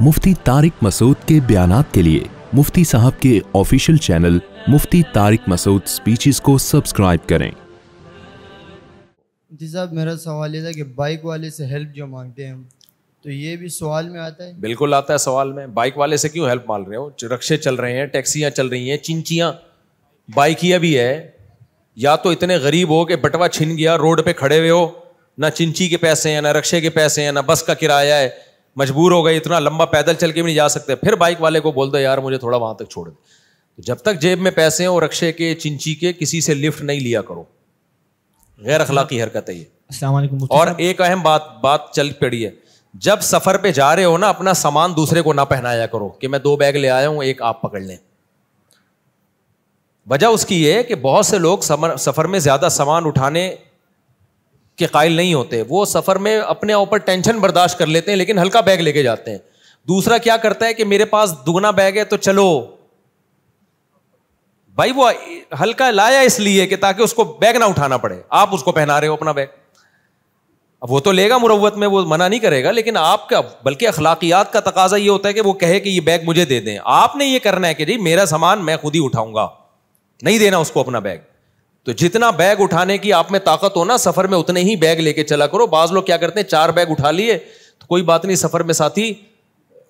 मुफ्ती तारिक मसूद के बयानात के लिए मुफ्ती साहब के ऑफिशियल चैनल मुफ्ती तारिक मसूद स्पीचेस को सब्सक्राइब करें। मुफ्ती साहब, मेरा सवाल ये था कि बाइक वाले से हेल्प जो मांगते हैं तो ये भी सवाल में आता है? बिल्कुल आता है सवाल में। बाइक वाले से क्यों हेल्प मांग रहे हो? रिक्शे चल रहे हैं, टैक्सियाँ चल रही हैं, चिंचियाँ, बाइकियाँ भी है। या तो इतने गरीब हो कि बटवा छिन गया, रोड पे खड़े हुए हो, ना चिंची के पैसे हैं, ना रिक्शे के पैसे हैं, ना बस का किराया है, मजबूर हो गए, इतना लंबा पैदल चल के भी नहीं जा सकते, फिर बाइक वाले को बोल दो यार मुझे थोड़ा वहां तक छोड़ दे। तो जब तक जेब में पैसे हैं और रिक्शे के, चिंची के, किसी से लिफ्ट नहीं लिया करो। गैर अखलाकी हरकत है ये। अस्सलाम वालेकुम। और एक अहम बात चल पड़ी है, जब सफर पे जा रहे हो ना, अपना सामान दूसरे को ना पहनाया करो कि मैं 2 बैग ले आया हूं, एक आप पकड़ लें। वजह उसकी ये है कि बहुत से लोग सफर में ज्यादा सामान उठाने के कायल नहीं होते। वो सफर में अपने ऊपर टेंशन बर्दाश्त कर लेते हैं लेकिन हल्का बैग लेके जाते हैं। दूसरा क्या करता है कि मेरे पास दुगना बैग है तो चलो भाई, वो हल्का लाया इसलिए कि ताकि उसको बैग ना उठाना पड़े। आप उसको पहना रहे हो अपना बैग, अब वो तो लेगा मुरव्वत में, वो मना नहीं करेगा, लेकिन आपका बल्कि अखलाकियात का तकाजा ये होता है कि वो कहे कि ये बैग मुझे दे दें। आपने ये करना है कि जी मेरा सामान मैं खुद ही उठाऊंगा, नहीं देना उसको अपना बैग। तो जितना बैग उठाने की आप में ताकत हो ना, सफर में उतने ही बैग लेके चला करो। बाज लोग क्या करते हैं, 4 बैग उठा लिए तो कोई बात नहीं, सफर में साथी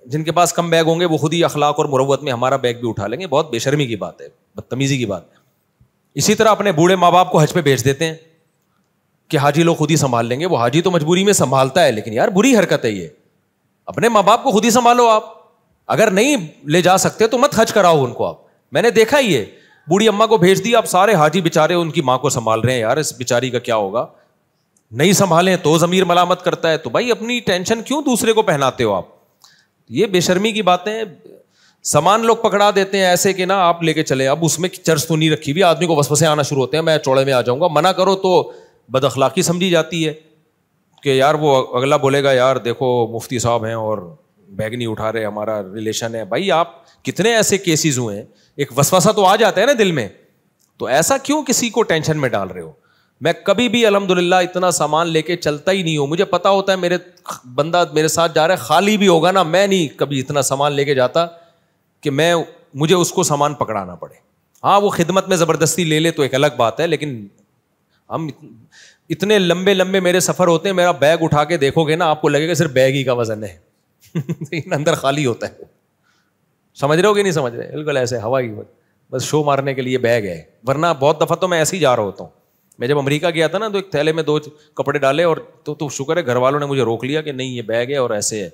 जिनके पास कम बैग होंगे वो खुद ही अखलाक और मुरव्वत में हमारा बैग भी उठा लेंगे। बहुत बेशर्मी की बात है, बदतमीजी की बात है। इसी तरह अपने बूढ़े माँ बाप को हज पे भेज देते हैं कि हाजी लोग खुद ही संभाल लेंगे। वो हाजी तो मजबूरी में संभालता है, लेकिन यार बुरी हरकत है ये। अपने माँ बाप को खुद ही संभालो आप। अगर नहीं ले जा सकते तो मत हज कराओ उनको आप। मैंने देखा ही है, बूढ़ी अम्मा को भेज दिया, अब सारे हाजी बेचारे उनकी माँ को संभाल रहे हैं। यार इस बेचारी का क्या होगा? नहीं संभालें तो ज़मीर मलामत करता है। तो भाई अपनी टेंशन क्यों दूसरे को पहनाते हो आप? ये बेशर्मी की बातें। सामान लोग पकड़ा देते हैं ऐसे कि ना आप लेके चले, अब उसमें चर्च तो नहीं रखी हुई, आदमी को वसवसे आना शुरू होते हैं, मैं चौड़े में आ जाऊंगा। मना करो तो बदअखलाकी समझी जाती है कि यार वो अगला बोलेगा यार देखो मुफ्ती साहब हैं और बैग नहीं उठा रहे, हमारा रिलेशन है। भाई आप कितने ऐसे केसेस हुए हैं, एक वसवसा तो आ जाता है ना दिल में, तो ऐसा क्यों किसी को टेंशन में डाल रहे हो? मैं कभी भी अल्हम्दुलिल्लाह इतना सामान लेके चलता ही नहीं हूं। मुझे पता होता है मेरे बंदा मेरे साथ जा रहा है, खाली भी होगा ना, मैं नहीं कभी इतना सामान लेके जाता कि मुझे उसको सामान पकड़ाना पड़े। हाँ वो खिदमत में ज़बरदस्ती ले ले तो एक अलग बात है, लेकिन हम इतने लंबे लंबे मेरे सफ़र होते हैं, मेरा बैग उठा के देखोगे ना आपको लगेगा सिर्फ बैग ही का वजन है लेकिन अंदर खाली होता है। समझ रहे हो कि नहीं समझ रहे? बिल्कुल ऐसे हवा की बस शो मारने के लिए बैग है, वरना बहुत दफ़ा तो मैं ऐसे ही जा रहा होता हूँ। मैं जब अमेरिका गया था ना तो एक थैले में 2 कपड़े डाले और तो शुक्र है घर वालों ने मुझे रोक लिया कि नहीं ये बैग है और ऐसे है।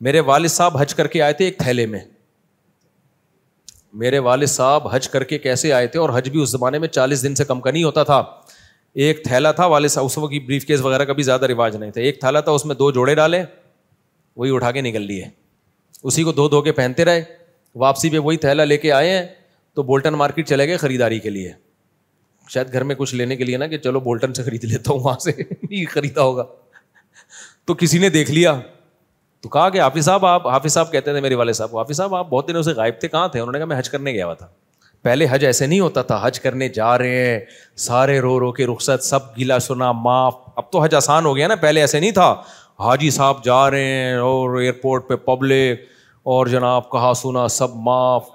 मेरे वालिद साहब हज करके आए थे एक थैले में। मेरे वालिद साहब हज करके कैसे आए थे, और हज भी उस ज़माने में 40 दिन से कम का नहीं होता था। एक थैला था, वालिद साहब उस वक्त की ब्रीफ केस वगैरह का भी ज़्यादा रिवाज नहीं था। एक थैला था, उसमें 2 जोड़े डाले, वही उठा के निकल लिए, उसी को धो के पहनते रहे। वापसी पे वही थैला लेके आए हैं तो बोल्टन मार्केट चले गए खरीदारी के लिए, शायद घर में कुछ लेने के लिए ना, कि चलो बोल्टन से खरीद लेता हूँ, वहाँ से नहीं खरीदा होगा। तो किसी ने देख लिया तो कहा कि हाफिज साहब आप, हाफिज साहब कहते थे मेरे वाले साहब, हाफिज साहब आप बहुत दिनों से गायब थे, कहाँ थे? उन्होंने कहा मैं हज करने गया हुआ था। पहले हज ऐसे नहीं होता था, हज करने जा रहे हैं सारे रो रो के रुखसत, सब गिला सुना माफ। अब तो हज आसान हो गया ना, पहले ऐसे नहीं था। हाजी साहब जा रहे हैं और एयरपोर्ट पे पब्लिक और जनाब कहा सुना सब माफ,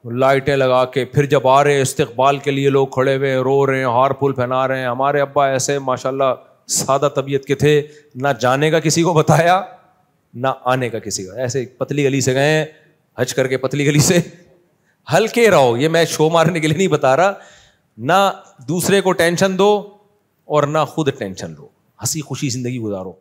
लाइटें लगा के, फिर जब आ रहे हैं इस्तकबाल के लिए लोग खड़े हुए रो रहे हैं, हार फूल पहना रहे हैं। हमारे अब्बा ऐसे माशाल्लाह सादा तबीयत के थे, ना जाने का किसी को बताया ना आने का किसी का, ऐसे पतली गली से गए हज करके, पतली गली से। हल्के रहो, ये मैं शो मारने के लिए नहीं बता रहा। ना दूसरे को टेंशन दो और ना खुद टेंशन लो, हंसी खुशी जिंदगी गुजारो।